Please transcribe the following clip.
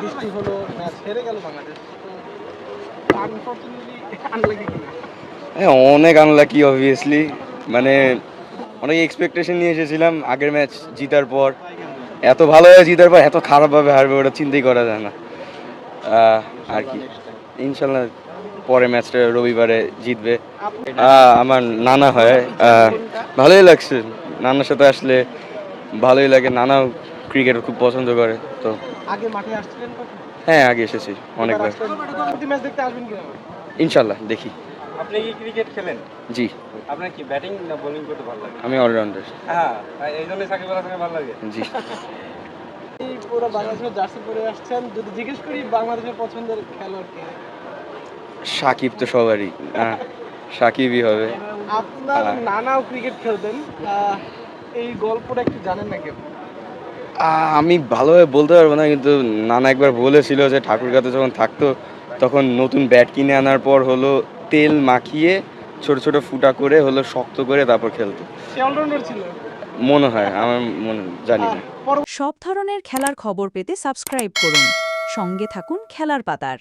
বৃষ্টি হলো, ম্যাচ হেরে গেল বাংলাদেশ। তো আনফরচুনেটলি আনলাকি কিনা? হ্যাঁ, অনেক আনলাকি অবভিয়াসলি। মানে অনেক এক্সপেকটেশন নিয়ে এসেছিলাম আগের ম্যাচ জিতার পর। এত ভালোভাবে জিতার পর এত খারাপভাবে হারবে ওটা চিন্তাই করা যায় না। আর ইনশাআল্লাহ কি, নেক্সট টাইম। ইনশাল্লাহ পরের ম্যাচটা রবিবারে জিতবে। আপনি আমার নানা হয়। কোনটা? ভালোই লাগছে, নানার সাথে আসলে ভালোই লাগে। নানাও ক্রিকেট খুব পছন্দ করে তো। আগে মাঠে আসছিলেন কখনো? হ্যাঁ, আগে এসেছি এবার অনেকবার। আসলেন? পরবর্তী ম্যাচ দেখতে আসবেন কিনা? ইনশাল্লাহ দেখি। আপনি কি ক্রিকেট খেলেন? জি, আপনার কি ব্যাটিং না বোলিং করতে ভালো লাগে? আমি অলরাউন্ডার। হ্যাঁ, এই জন্যই সাকিব আল হাসানকে ভালো লাগে। জি। এই পুরো বাংলাদেশের জার্সি পরে আসছেন, যদি জিজ্ঞেস করি বাংলাদেশের পছন্দের খেলোয়াড় কে? সাকিব তো সবারই। সাকিবই হবে। আপনার আহ, নানাও ক্রিকেট খেলতেন, এই গল্পটা একটু জানেন নাকি আপনি? আমি ভালোভাবে বলতে পারবো না, কিন্তু নানা একবার বলেছিল যে ঠাকুরগাঁতে যখন থাকতো তখন নতুন ব্যাট কিনে আনার পর হলো তেল মাখিয়ে ছোট ছোট ফুটা করে হলো শক্ত করে তারপর খেলতো। সে অলরাউন্ডার ছিল। মনে হয়, আমার মনে, জানি না। পরবর্তী সব ধরনের খেলার খবর পেতে সাবস্ক্রাইব করুন। সঙ্গে থাকুন খেলার পাতার।